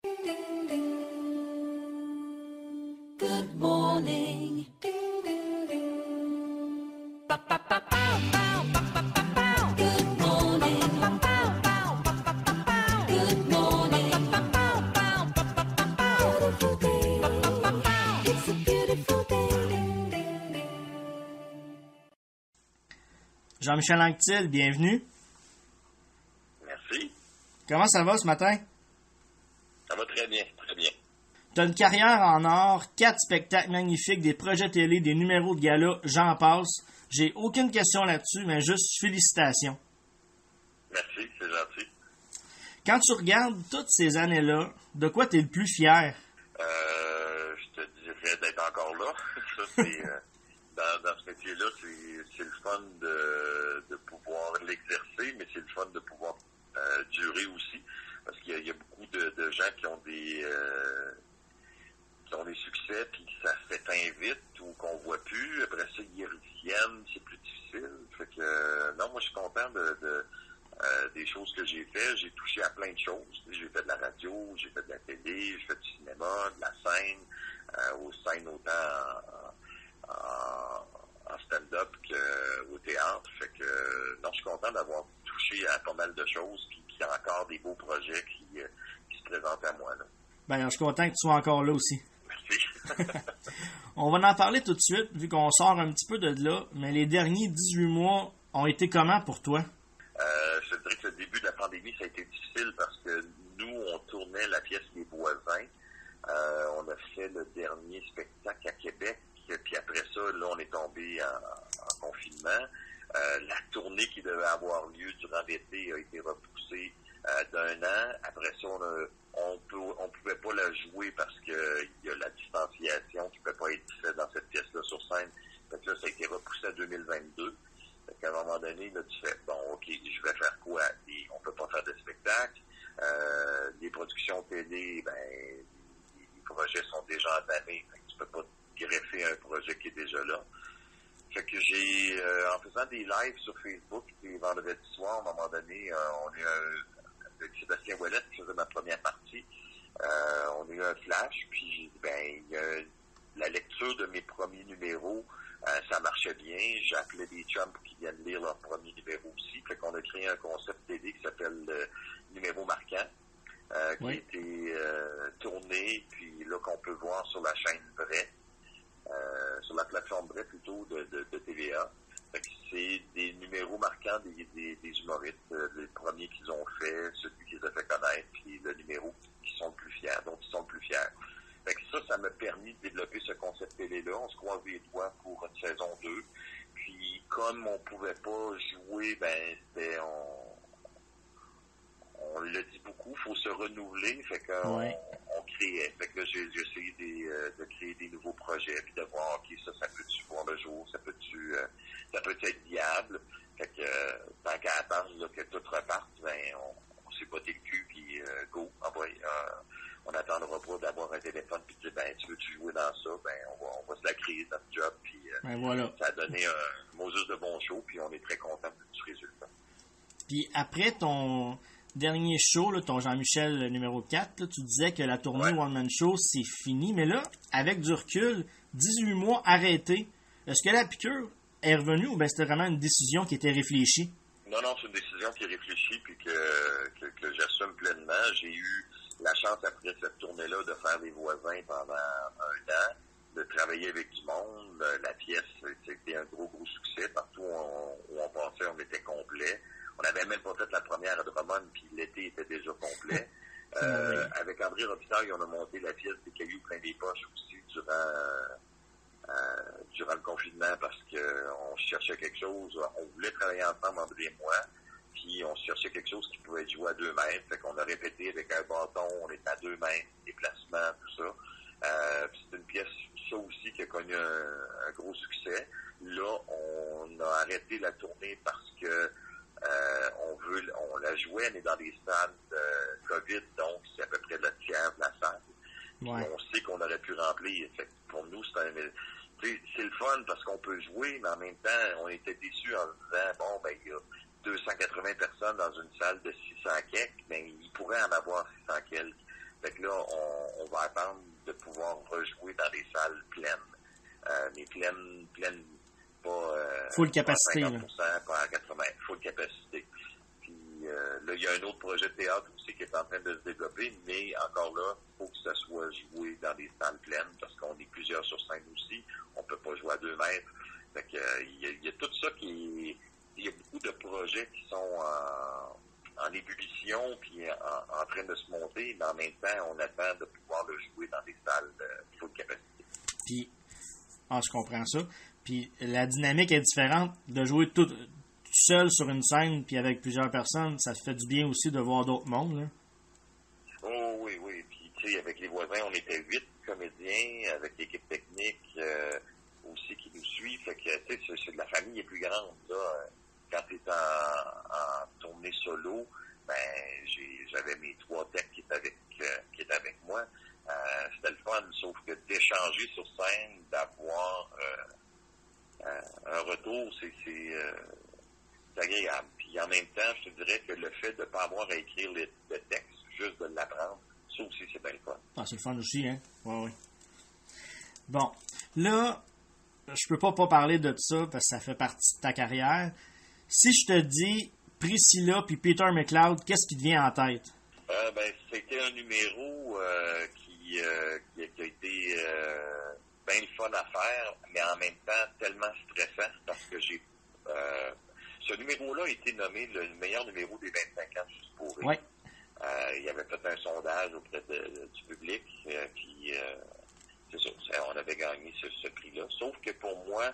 Good morning. Good morning. Good morning. Beautiful day. It's a beautiful day. Jean-Michel Anctil, bienvenue. Merci. Comment ça va ce matin? Ça va très bien, très bien. T'as une carrière en or, 4 spectacles magnifiques, des projets télé, des numéros de gala, j'en passe. J'ai aucune question là-dessus, mais juste félicitations. Merci, c'est gentil. Quand tu regardes toutes ces années-là, de quoi t'es le plus fier? Je te dirais d'être encore là. Ça, c'est dans ce métier-là, c'est le fun de pouvoir l'exercer, mais c'est le fun de pouvoir durer aussi. Parce qu'il y a beaucoup de gens qui ont des succès, puis ça s'éteint vite ou qu'on voit plus. Après ça, ils reviennent, c'est plus difficile. Fait que non, moi je suis content des choses que j'ai fait. J'ai touché à plein de choses. J'ai fait de la radio, j'ai fait de la télé, j'ai fait du cinéma, de la scène, aux scènes autant en stand-up qu'au théâtre. Fait que non, je suis content d'avoir touché à pas mal de choses, puis qu'il y a encore des beaux projets qui se présentent à moi, là. Ben, je suis content que tu sois encore là aussi. Merci. On va en parler tout de suite, vu qu'on sort un petit peu de là, mais les derniers 18 mois ont été comment pour toi? Je te dirais que le début de la pandémie, ça a été difficile parce que nous, on tournait la pièce Les Voisins. On a fait le dernier spectacle à Québec, puis après ça, là, on est tombé en confinement. La tournée qui devait avoir lieu durant l'été a été repoussée d'1 an. Après ça, on pouvait pas la jouer parce que il y a la distanciation qui peut pas être faite dans cette pièce-là sur scène. Fait que là, ça a été repoussé à 2022. Fait qu'à un moment donné, là, tu fais, bon, OK, je vais faire quoi? On peut pas faire de spectacle. Les productions télé, ben, les projets sont déjà entamés. Fait que tu peux pas greffer un projet qui est déjà là. Fait que j'ai, en faisant des lives sur Facebook les vendredis soirs, à un moment donné, on a eu avec Sébastien Ouellette qui faisait ma première partie. On a eu un flash, puis j'ai dit, ben, la lecture de mes premiers numéros, ça marchait bien. J'ai appelé des chums pour qu'ils viennent lire leur premier numéro aussi. Fait qu'on a créé un concept télé qui s'appelle Numéro marquant, qui a été tourné, puis là qu'on peut voir sur la chaîne Vrai, sur la plateforme Vrai plutôt de TVA. Fait que c'est des numéros marquants des humoristes, les premiers qu'ils ont fait, celui qui les a fait connaître, puis le numéro dont ils sont le plus fiers. Fait que ça m'a permis de développer ce concept télé-là. On se croise les doigts pour une saison 2. Puis comme on pouvait pas jouer, ben c'était on le dit beaucoup, faut se renouveler, fait qu'on on créait. Fait que là, j'ai essayé de créer des nouveaux projets, puis de voir, OK, ça peut-tu voir le jour, ça peut être viable. Fait que tant qu'à attendre là, que tout reparte, ben on s'est botté le cul, puis go, on n'attendra pas d'avoir un téléphone puis de dire, ben, tu veux-tu jouer dans ça? Ben, on va se la créer, notre job, puis voilà. Ça a donné un Moses de bon show, puis on est très content du résultat. Puis après ton dernier show, là, ton Jean-Michel numéro 4, là, tu disais que la tournée One Man Show, c'est fini. Mais là, avec du recul, 18 mois arrêtés, est-ce que la piqûre est revenue ou bien c'était vraiment une décision qui était réfléchie? Non, c'est une décision qui est réfléchie puis que j'assume pleinement. J'ai eu la chance, après cette tournée-là, de faire Les Voisins pendant 1 an, de travailler avec du monde. La pièce, c'était un gros succès. Partout où on passait, on était complet. On n'avait même pas fait la première à Drummond, puis l'été était déjà complet. Avec André Robitaille, on a monté la pièce des Cailloux plein des poches aussi durant le confinement parce qu'on cherchait quelque chose. On voulait travailler ensemble, André et moi, puis on cherchait quelque chose qui pouvait être joué à 2 mètres. Fait qu'on a répété avec un bâton, on est à 2 mètres, déplacement, tout ça. C'est une pièce, ça aussi, qui a connu un gros succès. Là, on a arrêté la tournée parce que on la jouait, on est dans des stades COVID, donc c'est à peu près le tiers de la salle. Ouais. On sait qu'on aurait pu remplir. Fait que pour nous, c'est le fun parce qu'on peut jouer, mais en même temps, on était déçus en disant, bon, ben, il y a 280 personnes dans une salle de 600 quelques, ben, il pourrait en avoir 600 quelques. Fait que là, on va attendre de pouvoir rejouer dans des salles pleines. Mais pleines, pas... Full capacité, pas à 50%, pas à 80%, full capacité. Puis là, il y a un autre projet de théâtre aussi qui est en train de se développer, mais encore là, il faut que ça soit joué dans des salles pleines, parce qu'on est plusieurs sur scène aussi. On peut pas jouer à 2 mètres. Fait que, il y a tout ça qui... Il y a beaucoup de projets qui sont en ébullition puis en train de se monter, mais en même temps, on attend de pouvoir le jouer dans des salles full capacité. Puis, je comprends ça. Puis, la dynamique est différente. De jouer tout seul sur une scène puis avec plusieurs personnes, ça fait du bien aussi de voir d'autres mondes, là. Oh oui. Puis, tu sais, avec les voisins, on était 8 comédiens, avec l'équipe technique aussi qui nous suit. Fait que, tu sais, c'est de la famille est plus grande, là. Quand tu es en tournée solo, ben j'avais mes 3 techs qui étaient avec moi. C'était le fun, sauf que d'échanger sur scène, d'avoir un retour, c'est agréable. Puis en même temps, je te dirais que le fait de ne pas avoir à écrire le texte, juste de l'apprendre, ça aussi, c'est bien le fun. Ah, c'est le fun aussi, hein? Oui. Bon, là, je peux pas parler de ça parce que ça fait partie de ta carrière. Si je te dis Priscilla puis Peter McLeod, qu'est-ce qui te vient en tête? C'était un numéro qui a été bien le fun à faire, mais en même temps tellement stressant parce que ce numéro-là a été nommé le meilleur numéro des 25 ans juste pour rire. Ouais. Il avait fait un sondage auprès du public, puis c'est ça, on avait gagné ce prix-là. Sauf que pour moi,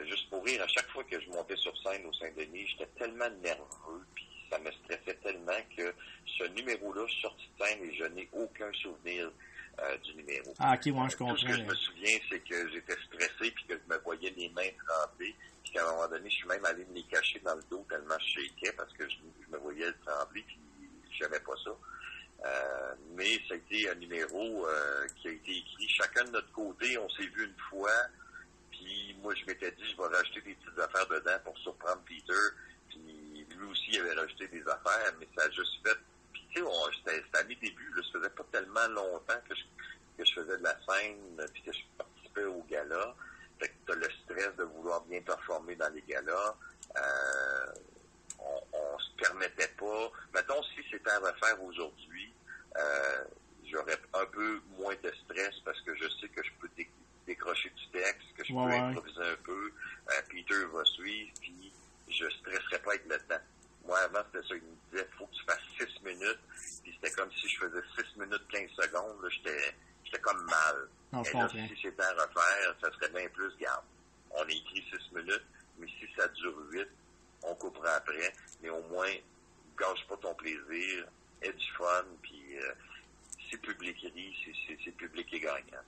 juste pour rire, à chaque fois que je montais sur scène au Saint-Denis, j'étais tellement nerveux, puis ça me stressait tellement que ce numéro-là, je suis sorti de scène et je n'ai aucun souvenir du numéro. Ah, ok, moi je comprends. Tout ce que je me souviens, c'est que j'étais stressé, puis que je me voyais les mains trembler, puis qu'à un moment donné, je suis même allé me les cacher dans le dos tellement je shakeais, parce que je me voyais trembler, puis j'aimais pas ça. Mais ça a été un numéro qui a été écrit chacun de notre côté. On s'est vu une fois, puis moi, je m'étais dit, je vais rajouter des petites affaires dedans pour surprendre Peter. Puis lui aussi, il avait rajouté des affaires, mais ça a juste fait... Puis tu sais, c'était à mes débuts, là, ça faisait pas tellement longtemps que je faisais de la scène, puis que je participais au gala. Fait que t'as le stress de vouloir bien performer dans les galas. On se permettait pas... Mettons, si c'était à refaire aujourd'hui, j'aurais un peu moins de stress parce que je sais que je peux décrocher du texte, que je peux improviser un peu. Peter va suivre, puis je stresserais pas avec le temps. Moi, avant, c'était ça. Il me disait, faut que tu fasses 6 minutes. Puis c'était comme si je faisais 6 minutes 15 secondes. Là, j'étais comme mal. Non, et là, si c'était à refaire, ça serait bien plus garde. On a écrit 6 minutes, mais si ça dure 8, on coupera après. Mais au moins, gâche pas ton plaisir, aie du fun, puis si le public rit, c'est le public qui est gagnant.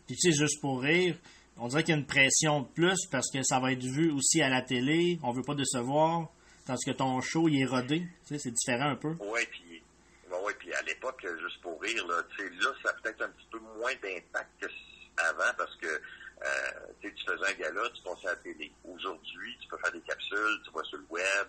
Puis tu sais, juste pour rire, on dirait qu'il y a une pression de plus parce que ça va être vu aussi à la télé, on veut pas décevoir, tandis que ton show, il est rodé, tu sais, c'est différent un peu. Oui, puis à l'époque, juste pour rire, là, tu sais, là, ça a peut-être un petit peu moins d'impact qu'avant parce que tu faisais un gala, tu passais à la télé. Aujourd'hui, tu peux faire des capsules, tu vas sur le web,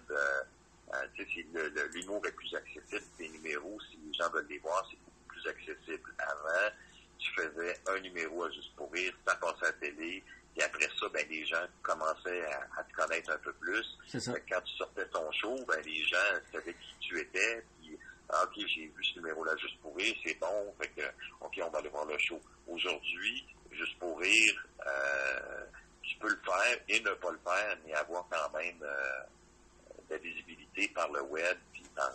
l'humour est plus accessible, tes numéros, si les gens veulent les voir, c'est beaucoup plus accessible. Avant, tu faisais un numéro à Juste pour rire, ça passait à la télé, et après ça, ben les gens commençaient à te connaître un peu plus. C'est ça. Quand tu sortais ton show, ben les gens savaient qui tu étais, puis OK, j'ai vu ce numéro-là Juste pour rire, c'est bon, fait que OK, on va aller voir le show. Aujourd'hui, Juste pour rire, tu peux le faire et ne pas le faire, mais avoir quand même de la visibilité par le web puis par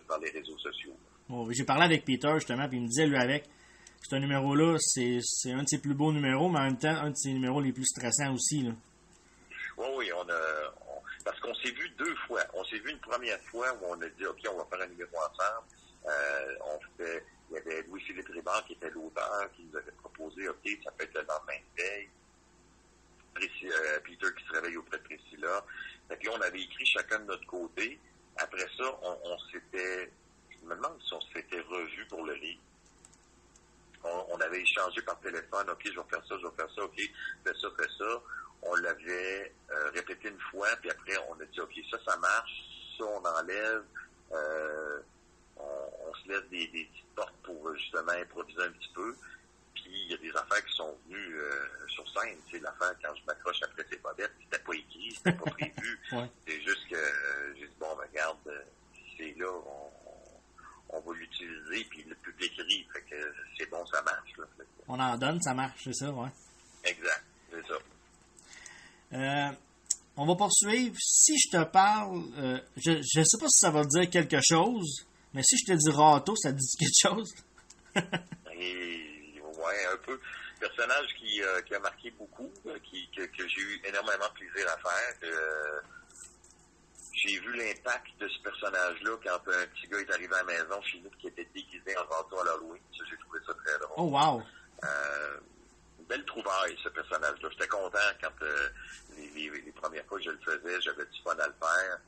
par les réseaux sociaux. Bon, j'ai parlé avec Peter justement, puis il me disait lui avec, ce numéro-là, c'est un de ses plus beaux numéros, mais en même temps, un de ses numéros les plus stressants aussi, là. Oui, parce qu'on s'est vu 2 fois. On s'est vu une première fois où on a dit, OK, on va faire un numéro ensemble. Il y avait Louis-Philippe Ribard qui était l'auteur, qui nous avait proposé, OK, ça peut être le lendemain de veille. Peter qui se réveille auprès de Priscilla. Fait que là, on avait écrit chacun de notre côté. Après ça, on s'était... Je me demande si on s'était revus pour le livre. On avait échangé par téléphone, OK, je vais faire ça, OK, fais ça. On l'avait répété une fois, puis après, on a dit, OK, ça marche, ça, on enlève. On se laisse des petites portes pour justement improviser un petit peu. Puis il y a des affaires qui sont venues sur scène. Tu sais, l'affaire, quand je m'accroche après ces bobettes, c'était pas écrit, c'était pas prévu. Ouais. C'est juste que j'ai dit, bon, ben, regarde, c'est là, on va l'utiliser, puis le public rit. Fait que c'est bon, ça marche. Là. Fait que, On en donne, ça marche, c'est ça, ouais. exact, c'est ça. On va poursuivre. Si je te parle, je ne sais pas si ça va te dire quelque chose, mais si je te dis râteau, ça te dit quelque chose? Et, ouais, un peu. Personnage qui a marqué beaucoup, que j'ai eu énormément de plaisir à faire. J'ai vu l'impact de ce personnage-là quand un petit gars est arrivé à la maison chez nous qui était déguisé en râteau à l'Halloween. Ça, j'ai trouvé ça très drôle. Oh, wow! Une belle trouvaille, ce personnage-là. J'étais content quand les premières fois que je le faisais, j'avais du fun à le faire.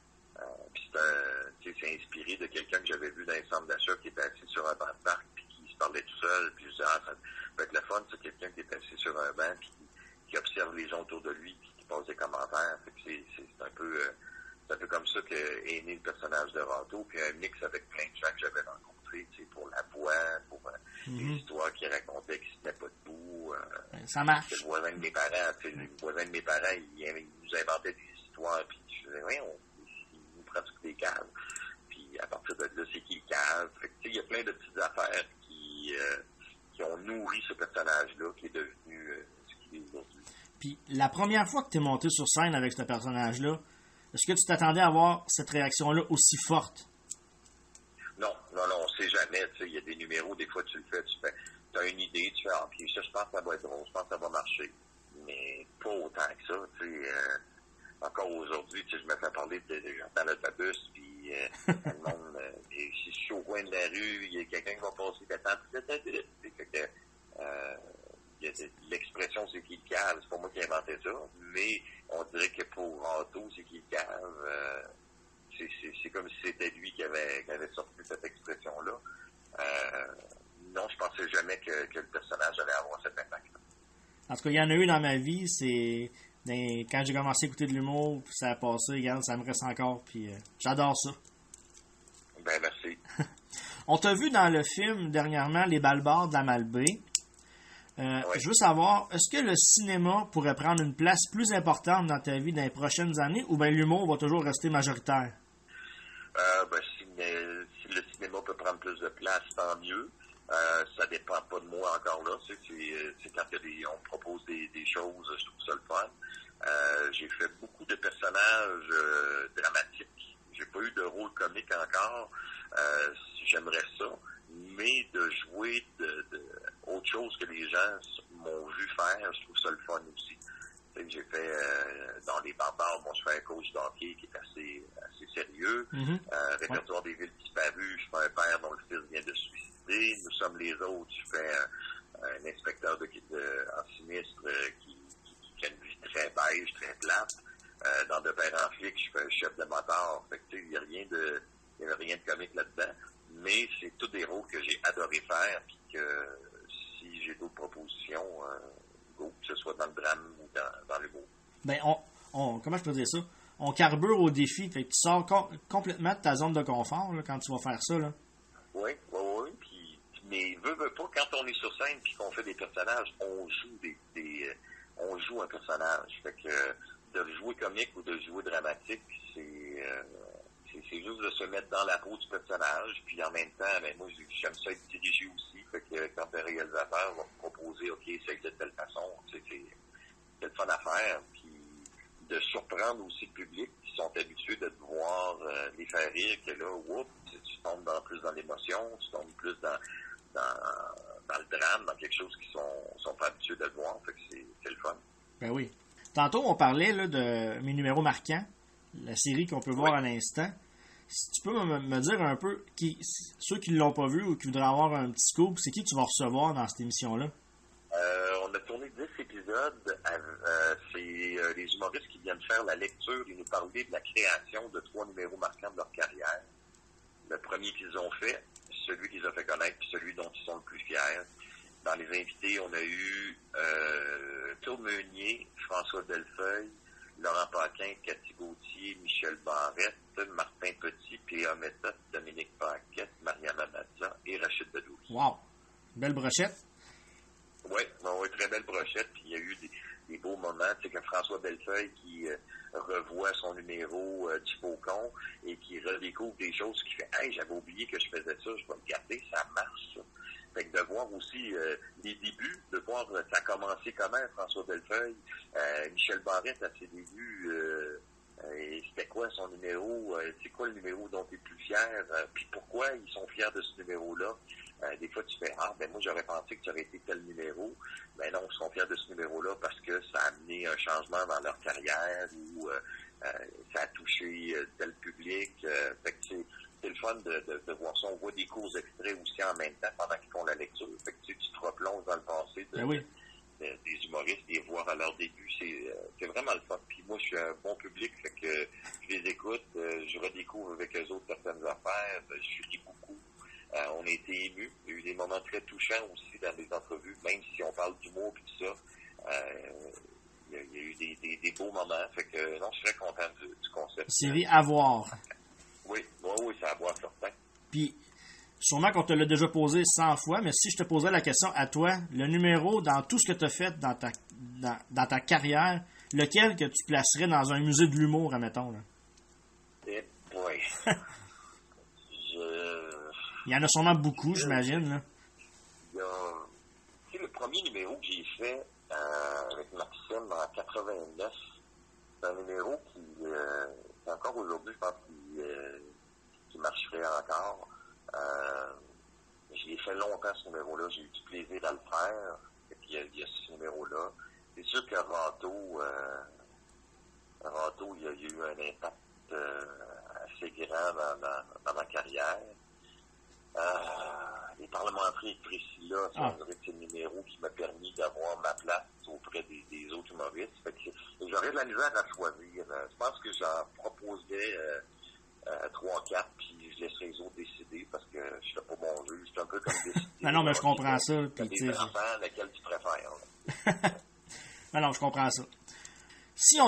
Puis c'est inspiré de quelqu'un que j'avais vu dans un centre d'achat qui était assis sur un banc de parc puis qui se parlait tout seul. Puis je disais, ça peut être le fun, c'est quelqu'un qui est assis sur un banc puis qui observe les gens autour de lui puis qui passe des commentaires. Fait que c'est un peu comme ça qu'est né le personnage de Râteau, puis un mix avec plein de gens que j'avais rencontrés, pour la voix, pour les histoires qu'il racontait qui se tenaient pas debout. Ça marche. Le voisin de mes parents, il nous inventait des histoires, puis je faisais, il nous prend tout des caves. Puis à partir de là, c'est qui le cave? Fait que, il y a plein de petites affaires qui ont nourri ce personnage-là, qui est devenu ce qu'il est aujourd'hui. Puis la première fois que tu es monté sur scène avec ce personnage-là, est-ce que tu t'attendais à avoir cette réaction-là aussi forte? Non, on sait jamais. Il y a des numéros, des fois tu le fais, tu as une idée, tu fais, puis ça, je pense que ça va être drôle, je pense que ça va marcher. Mais pas autant que ça. Encore aujourd'hui, je me fais parler dans l'autobus, puis le monde, si je suis au coin de la rue, il y a quelqu'un qui va passer, il y a l'expression c'est qui le cave, c'est pas moi qui ai inventé ça, mais on dirait que pour Râteau, c'est qui le cave, c'est comme si c'était lui qui avait sorti cette expression-là. Non, je pensais jamais que le personnage allait avoir cet impact. En tout cas, il y en a eu dans ma vie, c'est quand j'ai commencé à écouter de l'humour, puis ça a passé, regarde, ça me reste encore, puis j'adore ça. Ben, merci. On t'a vu dans le film, dernièrement, Les Balbards de la Malbaie. Oui. Je veux savoir, est-ce que le cinéma pourrait prendre une place plus importante dans ta vie dans les prochaines années, ou bien l'humour va toujours rester majoritaire? Si le cinéma peut prendre plus de place, tant mieux. Ça dépend pas de moi encore là. C'est quand on propose des choses, je trouve ça le fun. J'ai fait beaucoup de personnages dramatiques. J'ai pas eu de rôle comique encore. J'aimerais ça. Mais de jouer de autre chose que les gens m'ont vu faire, je trouve ça le fun aussi. J'ai fait dans Les Barbares, je fais un coach d'hockey qui est assez sérieux. Répertoire des villes disparues, je fais un père dont le fils vient de se suicider. Nous sommes les autres, je fais un inspecteur en sinistre qui a une vie très beige, très plate. Dans De Père en flic, je fais un chef de moteur. Fait que il n'y a rien de comique là-dedans. Mais c'est tous des rôles que j'ai adoré faire, puis que si j'ai d'autres propositions, que ce soit dans le drame ou dans l'humour. Ben, comment je peux dire ça? On carbure au défi, fait que tu sors complètement de ta zone de confort là, quand tu vas faire ça. Là. Oui. Mais veut pas, quand on est sur scène puis qu'on fait des personnages, on joue un personnage. Fait que de jouer comique ou de jouer dramatique, c'est juste de se mettre dans la peau du personnage, puis en même temps, moi, j'aime ça être dirigé aussi, fait que quand le réalisateur va me proposer, OK, c'est de telle façon, c'est le fun à faire, puis de surprendre aussi le public, qui sont habitués de te voir les faire rire, que là, tu tombes plus dans l'émotion, tu tombes plus dans le drame, dans quelque chose qu'ils sont pas habitués de le voir, fait que c'est le fun. Ben oui. Tantôt, on parlait là, de mes numéros marquants, la série qu'on peut voir à l'instant. Si tu peux me dire un peu, ceux qui ne l'ont pas vu ou qui voudraient avoir un petit scoop, c'est qui tu vas recevoir dans cette émission-là? On a tourné 10 épisodes. C'est les humoristes qui viennent faire la lecture et nous parler de la création de 3 numéros marquants de leur carrière. Le premier qu'ils ont fait, celui qu'ils ont fait connaître, puis celui dont ils sont le plus fiers. Dans les invités, on a eu Claude Meunier, François Delfeuille, Laurent Paquin Paquin, Cathy Gauthier, Michel Barrette, Martin Petit, P.A. Méthode, Dominique Paquette, Mariana Mazza et Rachid Bedouri. Wow! Belle brochette. Oui, très belle brochette. Puis il y a eu des beaux moments. Tu sais, que François Bellefeuille qui revoit son numéro du Faucon et qui redécouvre des choses qui fait « Hey, j'avais oublié que je faisais ça, je vais le garder, ça marche, ça. » Fait que de voir aussi les débuts, de voir ça a commencé comment, François Bellefeuille, Michel Barrette à ses débuts, et c'était quoi son numéro, c'est quoi le numéro dont tu es plus fier, puis pourquoi ils sont fiers de ce numéro-là. Des fois, tu fais « Ah, ben moi, j'aurais pensé que ça aurait été tel numéro. » Ben non, ils sont fiers de ce numéro-là parce que ça a amené un changement dans leur carrière ou ça a touché tel public. Fait que c'est le fun de voir ça. On voit des courts extraits aussi en même temps pendant qu'ils font la lecture. Fait que tu te replonges dans le passé des humoristes et voir à leur début. C'est vraiment le fun. Puis moi, je suis un bon public, fait que je les écoute, je redécouvre avec eux autres certaines affaires, je ris beaucoup. On a été émus. Il y a eu des moments très touchants aussi dans les entrevues, même si on parle d'humour et tout ça. Il y a eu des beaux moments. Fait que non, je suis très content du concept. Série à voir. Oui, c'est à voir certain. Puis, sûrement qu'on te l'a déjà posé 100 fois, mais si je te posais la question à toi, le numéro, dans tout ce que tu as fait dans ta carrière, lequel que tu placerais dans un musée de l'humour, admettons, là? Eh boy. Il y en a sûrement beaucoup, j'imagine, là. Tu sais, le premier numéro que j'ai fait avec Maxime en 89, c'est un numéro qui encore aujourd'hui, je pense qui marcherait encore. Je l'ai fait longtemps, ce numéro-là. J'ai eu du plaisir à le faire. Et puis, il y a ce numéro-là. C'est sûr que Ranto, il y a eu un impact assez grand dans ma carrière. Les parlementaires avec Priscilla, c'est un vrai petit numéro qui m'a permis d'avoir ma place auprès des autres humoristes. Fait que j'aurais de la misère à choisir. Je pense que j'en proposerais 3-4, puis je laisserai les autres décider parce que je ne serais pas bon juge. C'est un peu comme décider. Non, mais je comprends ça. T'as des enfants, laquelle tu préfères. Non, je comprends ça. Si,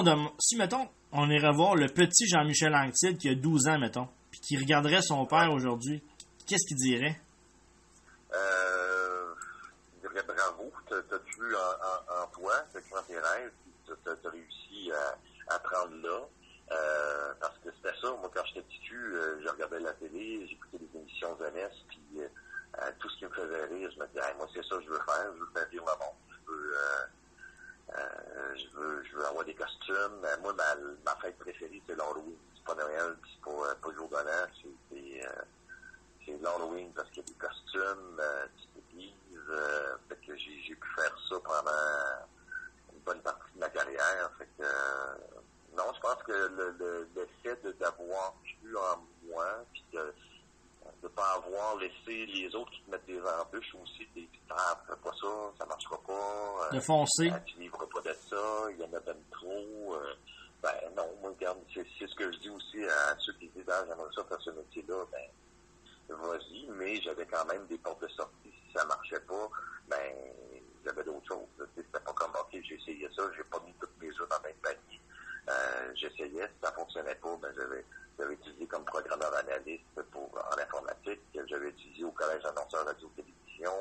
mettons, on irait voir le petit Jean-Michel Anctil qui a 12 ans, mettons, puis qui regarderait son père aujourd'hui, qu'est-ce qu'il dirait? Il dirait bravo, t'as cru en toi, t'as cru en tes rêves, puis t'as réussi à te rendre là. Parce que c'était ça, moi quand j'étais petit cul, je regardais la télé, j'écoutais des émissions jeunesse, puis tout ce qui me faisait rire, je me disais, hey, moi c'est ça que je veux faire, je veux faire rire le monde, je veux avoir des costumes. Moi, ma fête préférée, c'est l'Halloween. C'est pas Noël, c'est pas jour de l'an, c'est l'Halloween parce qu'il y a des costumes, tu te déguises, fait que j'ai pu faire ça pendant une bonne partie de ma carrière. Fait que non, je pense que le fait d'avoir cru en moi, puis de ne pas avoir laissé les autres qui te mettent des embûches aussi, des fais pas ça, ça marchera pas. De foncer. Tu vivras pas de ça, il y en a même trop. Ben non, moi, regarde, c'est ce que je dis aussi à ceux qui disent, ah, j'aimerais ça faire ce métier-là, ben vas-y, mais j'avais quand même des portes de sortie. Si ça marchait pas, ben j'avais d'autres choses. C'était pas comme, ok, j'ai essayé ça, j'ai pas mis toutes mes œufs dans le même panier. J'essayais, si ça fonctionnait pas, ben j'avais étudié comme programmeur analyste en informatique, j'avais étudié au collège annonceur radio-télévision,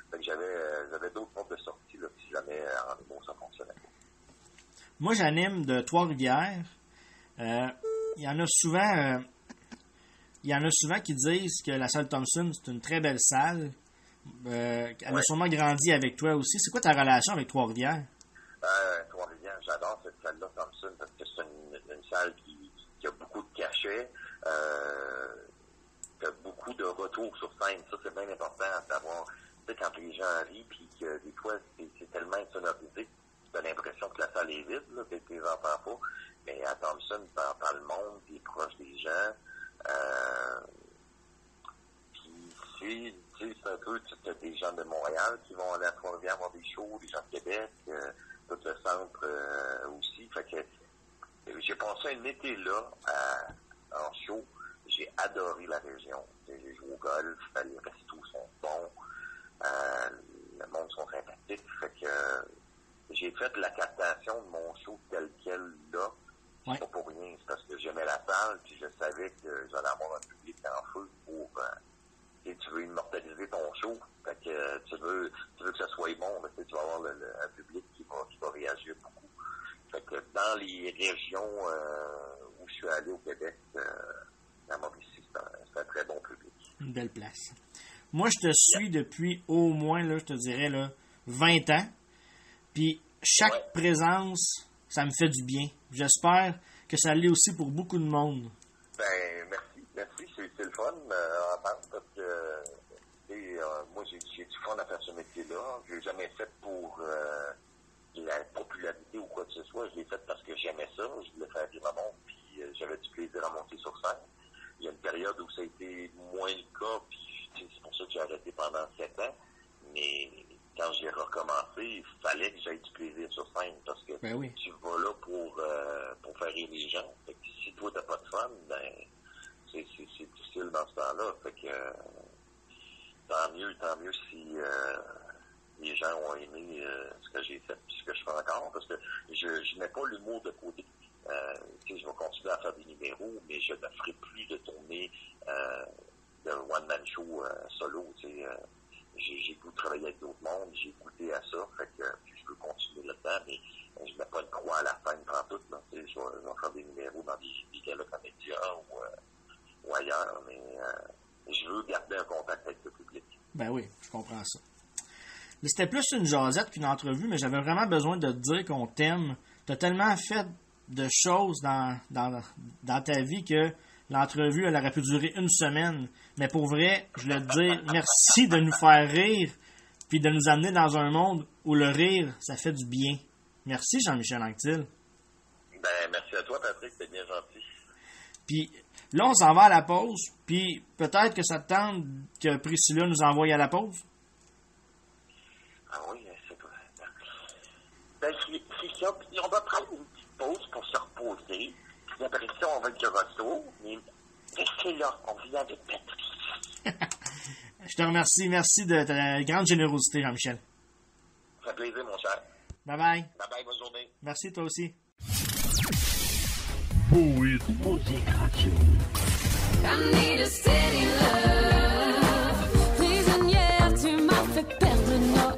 fait que j'avais d'autres portes de sortie là, si jamais en humour ça fonctionnait pas. Moi, j'anime de Trois-Rivières. Il y en a souvent qui disent que la salle Thompson, c'est une très belle salle. Elle a sûrement grandi avec toi aussi. C'est quoi ta relation avec Trois-Rivières? Trois-Rivières, j'adore cette salle-là, Thompson, parce que c'est une salle qui a beaucoup de cachets, qui a beaucoup de retours sur scène. Ça, c'est bien important à savoir. Tu sais, quand les gens rient, puis que des fois, c'est tellement insonorisé, tu as l'impression que la salle est vide, là, que tu les entends pas. Mais à Thompson, tu entends le monde, tu es proche des gens. Puis, c'est un peu, tu as des gens de Montréal qui vont aller à Trois-Rivières voir des shows, des gens de Québec, tout le centre aussi. Fait que j'ai passé un été là en show. J'ai adoré la région. J'ai joué au golf, les restos sont bons, le monde sont sympathiques. Fait que j'ai fait la captation de mon show tel quel là savais que j'allais avoir un public en feu pour... tu veux immortaliser ton show, fait que tu veux que ça soit bon, mais tu vas avoir un public qui va réagir beaucoup. Fait que dans les régions où je suis allé au Québec, la Mauricie, c'est un très bon public. Une belle place. Moi, je te suis depuis au moins, là, je te dirais, là, 20 ans. Puis chaque présence, ça me fait du bien. J'espère que ça l'est aussi pour beaucoup de monde. Ben, merci, c'est le fun à entendre parce que moi j'ai du fun à faire ce métier-là. Je l'ai jamais fait pour la popularité ou quoi que ce soit. Je l'ai fait parce que j'aimais ça. Je voulais faire rire le monde, puis j'avais du plaisir à monter sur scène. Il y a une période où ça a été moins le cas, puis c'est pour ça que j'ai arrêté pendant 7 ans. Mais quand j'ai recommencé, il fallait que j'aie du plaisir sur scène parce que tu vas là pour faire rire les gens. Fait que si toi t'as pas de fun, ben c'est difficile dans ce temps-là. Fait que tant mieux si les gens ont aimé ce que j'ai fait et ce que je fais encore, parce que je mets pas l'humour de côté. Je vais continuer à faire des numéros, mais je ne ferai plus de tournée de one-man show solo. J'ai goût de travailler avec d'autres mondes, j'ai goûté à ça, fait que je veux continuer là-dedans, mais je mets pas de croix à la fin prends tout. Là, je vais faire des numéros dans des galas comédiens ou ailleurs, mais je veux garder un contact avec le public. Ben oui, je comprends ça. C'était plus une jasette qu'une entrevue, mais j'avais vraiment besoin de te dire qu'on t'aime. Tu as tellement fait de choses dans ta vie que l'entrevue, elle aurait pu durer 1 semaine. Mais pour vrai, je voulais te dire merci de nous faire rire puis de nous amener dans un monde où le rire, ça fait du bien. Merci, Jean-Michel Anctil. Ben, merci à toi, Patrick, c'est bien gentil. Puis là, on s'en va à la pause, puis peut-être que ça te tente que Priscilla nous envoie à la pause. Ah oui, c'est pas... Ben, c'est ça. Puis on va prendre une petite pause pour se reposer. Puis après ça, on va être de retour. Mais restez là, on vient avec Patrick. Je te remercie. Merci de ta grande générosité, Jean-Michel. Ça fait plaisir, mon cher. Bye-bye. Bye-bye, bonne journée. Merci, toi aussi. I need a steady love. Please, and yeah, tu m'as fait perdre nord.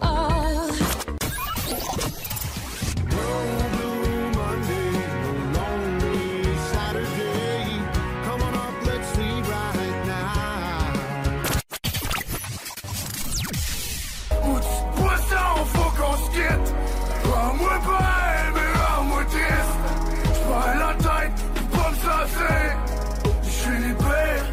No blue Monday, no lonely Saturday. Come on up, let's see right now. Poisson, faut qu'on se quitte. Rends-moi bien, mais rends-moi triste. J'perds la tête, faut pas me sasser. J'suis les pires.